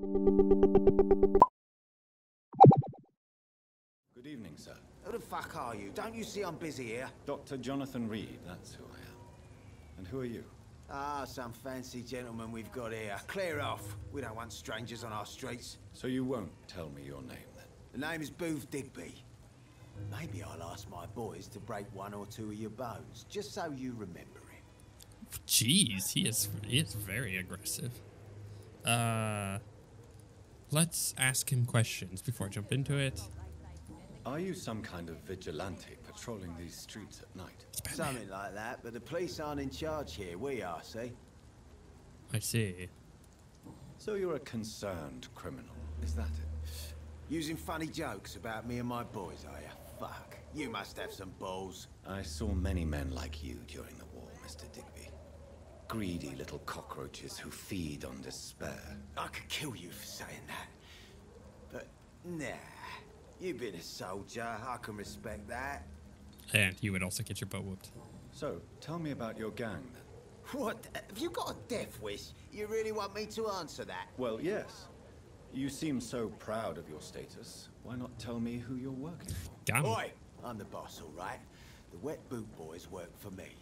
Good evening, sir. Who the fuck are you? Don't you see I'm busy here? Dr. Jonathan Reid, that's who I am. And who are you? Ah, some fancy gentleman we've got here. Clear off. We don't want strangers on our streets. So you won't tell me your name, then? The name is Booth Digby. Maybe I'll ask my boys to break one or two of your bones, just so you remember him. Jeez, he is very aggressive. Let's ask him questions before I jump into it. Are you some kind of vigilante patrolling these streets at night? Something like that, but the police aren't in charge here. We are, see? I see. So you're a concerned criminal, is that it? Using funny jokes about me and my boys, are you? Fuck. You must have some balls. I saw many men like you during the war, Mr. Digby. Greedy little cockroaches who feed on despair. I could kill you for saying that. But, nah. You've been a soldier. I can respect that. And you would also get your butt whooped. So, tell me about your gang, then. What? Have you got a death wish? You really want me to answer that? Well, yes. You seem so proud of your status. Why not tell me who you're working for? Got him. Oi! I'm the boss, all right? The Wet Boot Boys work for me.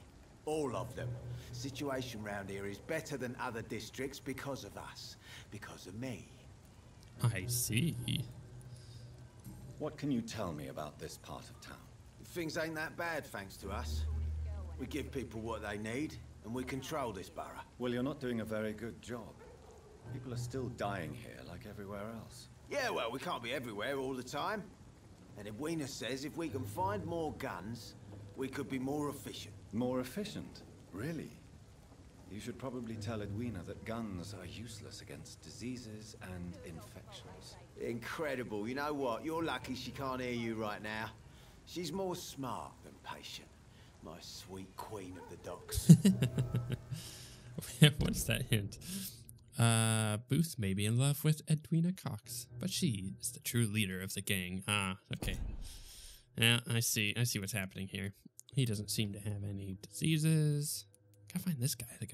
All of them. Situation round here is better than other districts because of us. Because of me. I see. What can you tell me about this part of town? Things ain't that bad, thanks to us. We give people what they need, and we control this borough. Well, you're not doing a very good job. People are still dying here like everywhere else. Yeah, well, we can't be everywhere all the time. And Edwina says if we can find more guns, we could be more efficient. More efficient? Really? You should probably tell Edwina that guns are useless against diseases and infections. Incredible. You know what? You're lucky she can't hear you right now. She's more smart than patient. My sweet queen of the docks. What's that hint? Booth may be in love with Edwina Cox, but she is the true leader of the gang. Ah, okay. Yeah, I see what's happening here. He doesn't seem to have any diseases. Gotta find this guy. I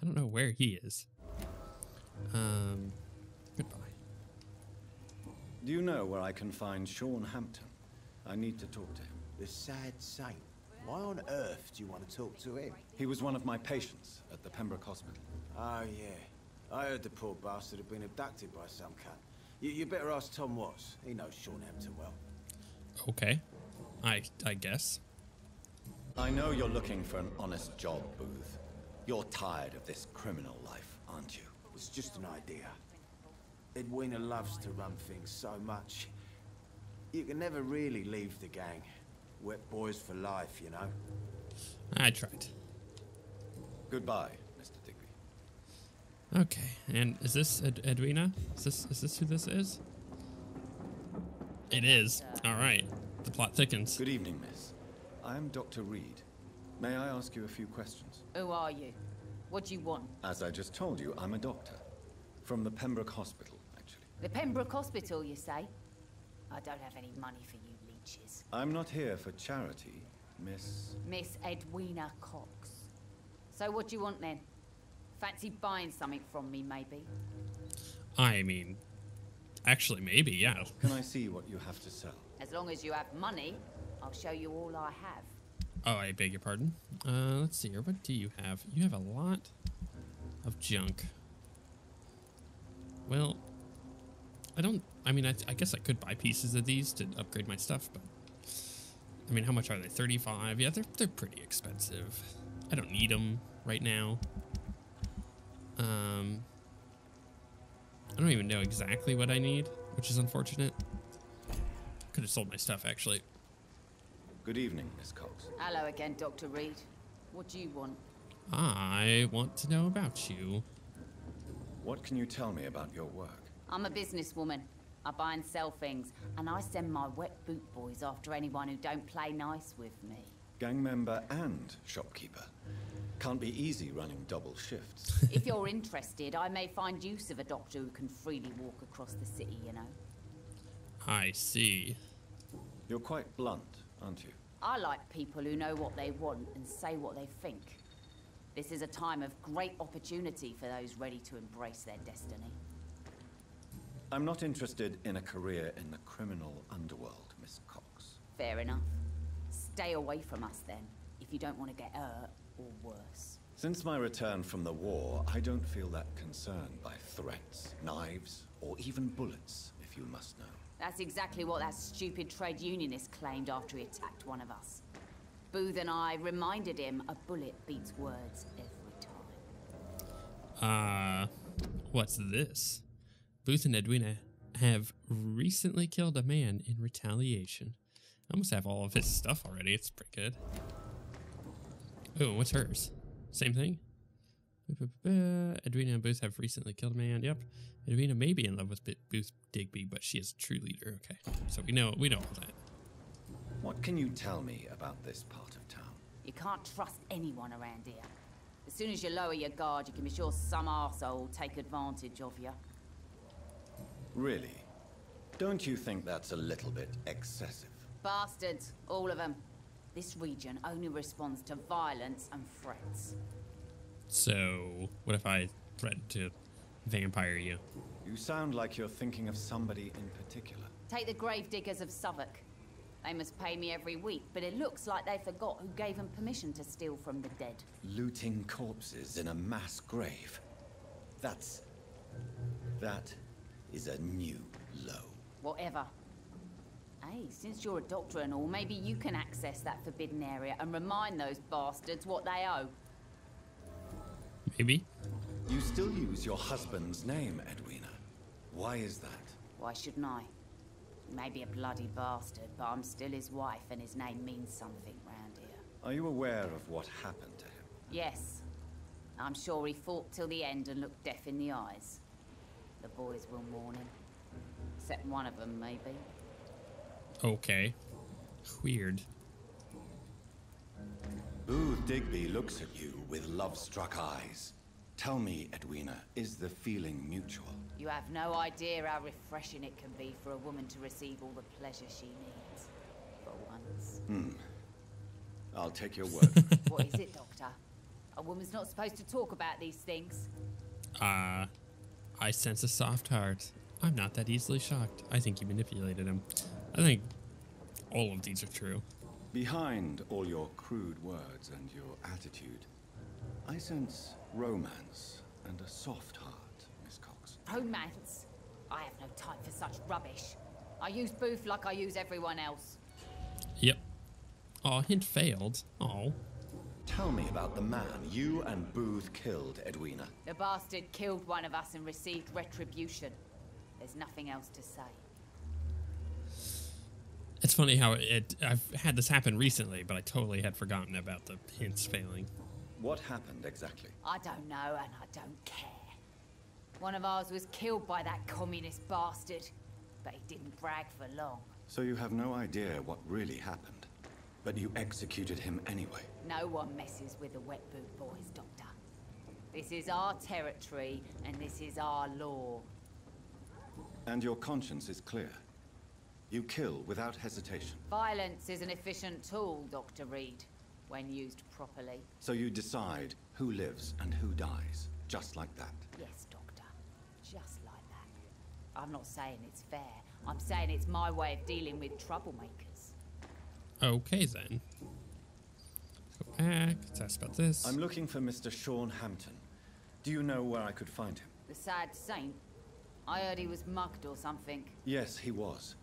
don't know where he is. Goodbye. Do you know where I can find Sean Hampton? I need to talk to him. The sad saint. Why on earth do you want to talk to him? He was one of my patients at the Pembroke Hospital. Oh, yeah. I heard the poor bastard had been abducted by some cunt. You better ask Tom Watts. He knows Sean Hampton well. Okay. I guess. I know you're looking for an honest job, Booth. You're tired of this criminal life, aren't you? It's just an idea. Edwina loves to run things so much. You can never really leave the gang. Wet boys for life, you know? I tried. Goodbye, Mr. Digby. Okay, and is this Edwina? Is this who this is? It is. All right. The plot thickens. Good evening, miss. I am Dr. Reid. May I ask you a few questions? Who are you? What do you want? As I just told you, I'm a doctor. From the Pembroke Hospital, actually. The Pembroke Hospital, you say? I don't have any money for you leeches. I'm not here for charity, Miss... Miss Edwina Cox. So what do you want then? Fancy buying something from me, maybe? I mean, actually, maybe, yeah. Can I see what you have to sell? As long as you have money, I'll show you all I have. Oh, I beg your pardon. Let's see here. What do you have? You have a lot of junk. Well, I guess I could buy pieces of these to upgrade my stuff, but I mean, how much are they? 35? Yeah, they're pretty expensive. I don't need them right now. I don't even know exactly what I need, which is unfortunate. Could have sold my stuff, actually. Good evening, Miss Cox. Hello again, Dr. Reid. What do you want? I want to know about you. What can you tell me about your work? I'm a businesswoman. I buy and sell things, and I send my wet boot boys after anyone who don't play nice with me. Gang member and shopkeeper. Can't be easy running double shifts. If you're interested, I may find use of a doctor who can freely walk across the city, you know. I see. You're quite blunt, aren't you? I like people who know what they want and say what they think. This is a time of great opportunity for those ready to embrace their destiny. I'm not interested in a career in the criminal underworld, Miss Cox. Fair enough. Stay away from us then, if you don't want to get hurt or worse. Since my return from the war, I don't feel that concerned by threats, knives, or even bullets, if you must know. That's exactly what that stupid trade unionist claimed after he attacked one of us. Booth and I reminded him a bullet beats words every time. What's this? Booth and Edwina have recently killed a man in retaliation. I almost have all of his stuff already. It's pretty good. Oh, what's hers? Same thing? Edwina and Booth have recently killed a man. Yep. Edwina may be in love with Booth Digby, but she is a true leader. Okay. So we know all that. What can you tell me about this part of town? You can't trust anyone around here. As soon as you lower your guard, you can be sure some arsehole will take advantage of you. Really? Don't you think that's a little bit excessive? Bastards, all of them. This region only responds to violence and threats. So, what if I threaten to vampire you? You sound like you're thinking of somebody in particular. Take the gravediggers of Southwark. They must pay me every week, but it looks like they forgot who gave them permission to steal from the dead. Looting corpses in a mass grave. That is a new low. Whatever. Hey, since you're a doctor and all, maybe you can access that forbidden area and remind those bastards what they owe. Maybe. You still use your husband's name, Edwina. Why is that? Why shouldn't I? He may be a bloody bastard, but I'm still his wife and his name means something round here. Are you aware of what happened to him? Yes. I'm sure he fought till the end and looked death in the eyes. The boys will mourn him. Except one of them, maybe. Okay. Weird. Booth Digby looks at you with love-struck eyes. Tell me, Edwina, is the feeling mutual? You have no idea how refreshing it can be for a woman to receive all the pleasure she needs. For once. I'll take your word. What is it, Doctor? A woman's not supposed to talk about these things. I sense a soft heart. I'm not that easily shocked. I think you manipulated him. I think all of these are true. Behind all your crude words and your attitude, I sense romance and a soft heart, Miss Cox. Romance? I have no time for such rubbish. I use Booth like I use everyone else. Yep. Aw, hint failed. Oh. Tell me about the man you and Booth killed, Edwina. The bastard killed one of us and received retribution. There's nothing else to say. It's funny how I've had this happen recently, but I totally had forgotten about the hints failing. What happened exactly? I don't know and I don't care. One of ours was killed by that communist bastard, but he didn't brag for long. So you have no idea what really happened, but you executed him anyway. No one messes with the Wet Boot Boys, Doctor. This is our territory and this is our law. And your conscience is clear. You kill without hesitation. Violence is an efficient tool, Dr. Reid, when used properly. So you decide who lives and who dies, just like that. Yes, Doctor. Just like that. I'm not saying it's fair. I'm saying it's my way of dealing with troublemakers. Okay, then. Let's go back. Let's ask about this. I'm looking for Mr. Sean Hampton. Do you know where I could find him? The sad saint? I heard he was mugged or something. Yes, he was.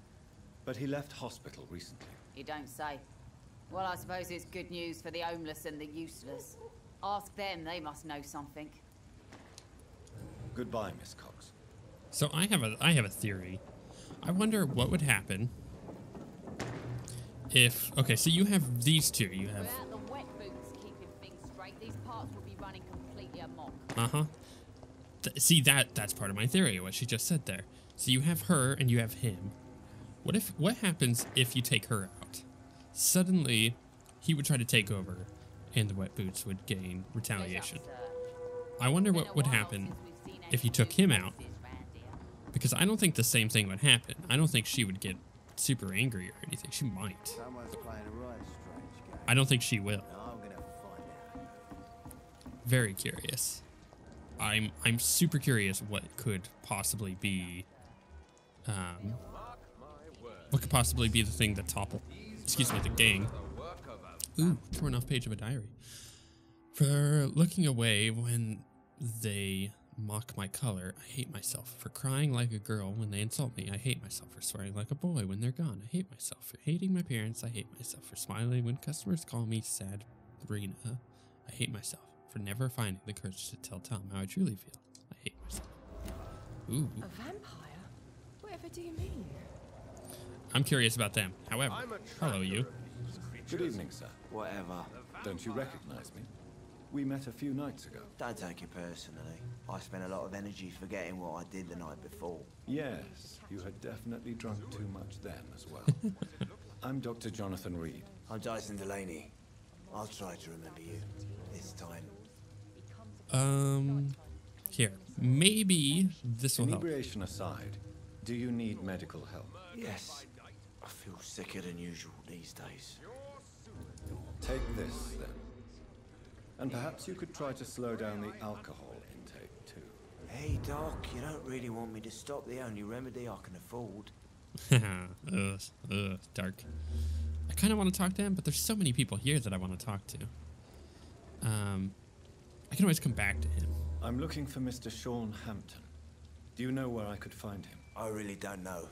But he left hospital recently. You don't say. Well, I suppose it's good news for the homeless and the useless. Ask them, they must know something. Goodbye, Miss Cox. So I have a theory. I wonder what would happen if... Okay, so you have these two. You have... Without the wet boots keeping things straight, these parts would be running completely amok. Uh-huh. See, that's part of my theory, what she just said there. So you have her and you have him. What happens if you take her out? Suddenly, he would try to take over, and the wet boots would gain retaliation. I wonder what would happen if you took him out, because I don't think the same thing would happen. I don't think she would get super angry or anything. She might. Someone's playing a right strange game. I don't think she will. I'm gonna find out. Very curious. I'm super curious what could possibly be What could possibly be the thing that toppled, excuse me, the gang? Ooh, torn off page of a diary. For looking away when they mock my color, I hate myself. For crying like a girl when they insult me, I hate myself. For swearing like a boy when they're gone, I hate myself. For hating my parents, I hate myself. For smiling when customers call me sad Brina, I hate myself. For never finding the courage to tell Tom how I truly feel, I hate myself. Ooh. A vampire? Whatever do you mean? I'm curious about them. However, hello you. Good evening, sir. Whatever. Don't you recognize me? We met a few nights ago. Don't take it personally. I spent a lot of energy forgetting what I did the night before. Yes, you had definitely drunk too much then as well. I'm Dr. Jonathan Reid. I'm Jason Delaney. I'll try to remember you this time. Here. Maybe this will help. Inebriation aside, do you need medical help? Yes. I feel sicker than usual these days. Take this, then. And perhaps you could try to slow down the alcohol intake, too. Hey, Doc, you don't really want me to stop the only remedy I can afford. Dark. I kind of want to talk to him, but there's so many people here that I want to talk to. I can always come back to him. I'm looking for Mr. Sean Hampton. Do you know where I could find him? I really don't know.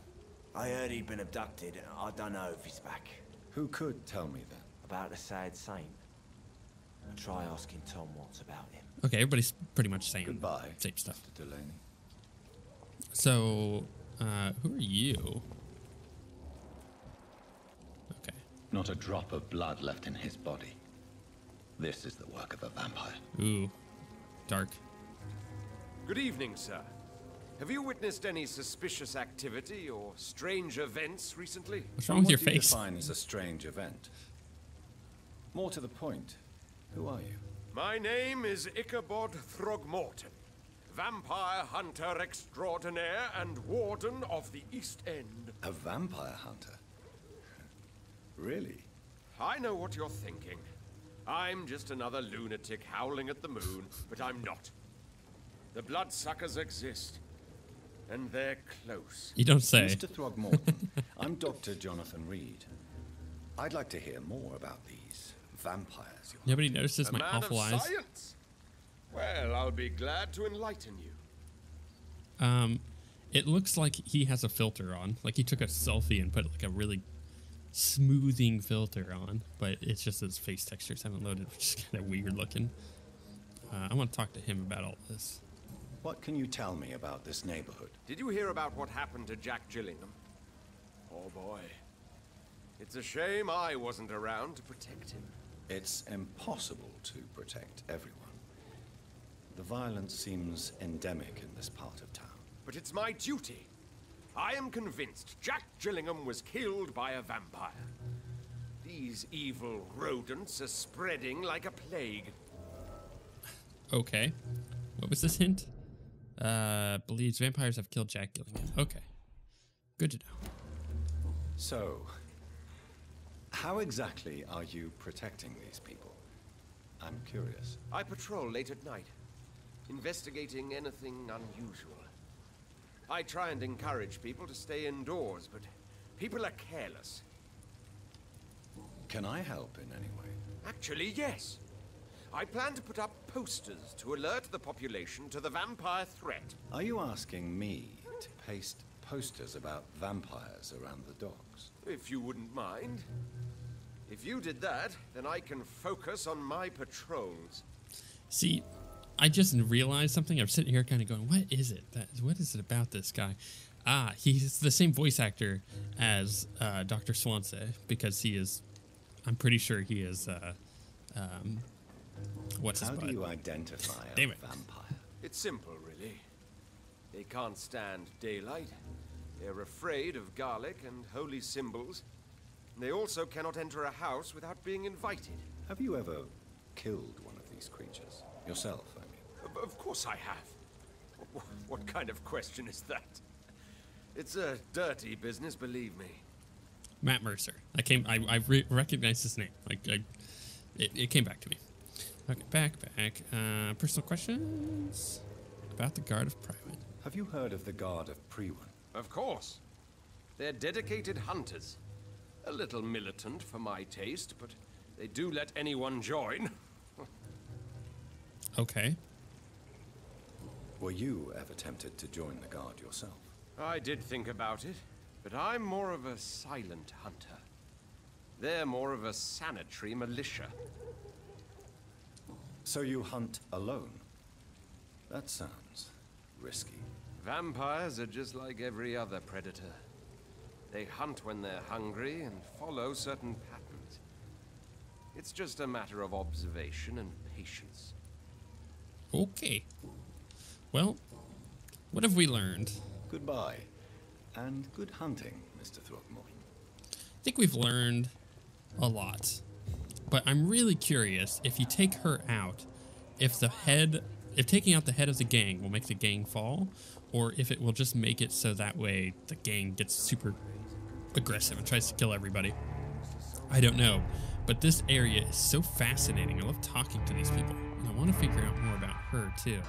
I heard he'd been abducted. I don't know if he's back. Who could tell me then? About the sad saint. I'll try asking Tom what's about him. Okay, everybody's pretty much saying Goodbye, same stuff. Mr. Delaney. So, who are you? Okay. Not a drop of blood left in his body. This is the work of a vampire. Ooh, dark. Good evening, sir. Have you witnessed any suspicious activity or strange events recently? What's wrong with your What do you face? define as a strange event? More to the point, who are you? My name is Ichabod Throgmorton, vampire hunter extraordinaire and warden of the East End. A vampire hunter? Really? I know what you're thinking. I'm just another lunatic howling at the moon, but I'm not. The bloodsuckers exist, and they're close. You don't say. Mr. Throgmorton, I'm Dr. Jonathan Reid. I'd like to hear more about these vampires. Nobody notices A my man awful of eyes. science? Well, I'll be glad to enlighten you. It looks like he has a filter on. Like he took a selfie and put like a really smoothing filter on, but it's just his face textures haven't loaded, which is kind of weird looking. I want to talk to him about all this. What can you tell me about this neighborhood? Did you hear about what happened to Jack Gillingham? Oh boy. It's a shame I wasn't around to protect him. It's impossible to protect everyone. The violence seems endemic in this part of town. But it's my duty. I am convinced Jack Gillingham was killed by a vampire. These evil rodents are spreading like a plague. Okay. What was this hint? Believes vampires have killed Jack Gillingham. Okay. Good to know. So, how exactly are you protecting these people? I'm curious. I patrol late at night, investigating anything unusual. I try and encourage people to stay indoors, but people are careless. Can I help in any way? Actually, yes. I plan to put up posters to alert the population to the vampire threat. Are you asking me to paste posters about vampires around the docks? If you wouldn't mind. If you did that, then I can focus on my patrols. See, I just realized something. I'm sitting here kind of going, what is it? What is it about this guy? Ah, he's the same voice actor as Dr. Swansea, because he is, I'm pretty sure he is, what's his How butt? do you identify a Damn it. vampire? It's simple, really. They can't stand daylight. They're afraid of garlic and holy symbols. They also cannot enter a house without being invited. Have you ever killed one of these creatures? Yourself, I mean. Of course I have. What kind of question is that? It's a dirty business, believe me. Matt Mercer. I recognized his name. It came back to me. Okay, back. Personal questions about the Guard of Private. Have you heard of the Guard of Prewin? Of course. They're dedicated hunters. A little militant for my taste, but they do let anyone join. Okay. Were you ever tempted to join the Guard yourself? I did think about it, but I'm more of a silent hunter. They're more of a sanitary militia. So you hunt alone? That sounds risky. Vampires are just like every other predator. They hunt when they're hungry and follow certain patterns. It's just a matter of observation and patience. Okay. Well, what have we learned? Goodbye, and good hunting, Mr. Throckmorton. I think we've learned a lot, but I'm really curious if you take her out, if taking out the head of the gang will make the gang fall, or if it will just make it so that way the gang gets super aggressive and tries to kill everybody. I don't know, but this area is so fascinating. I love talking to these people, and I want to figure out more about her too.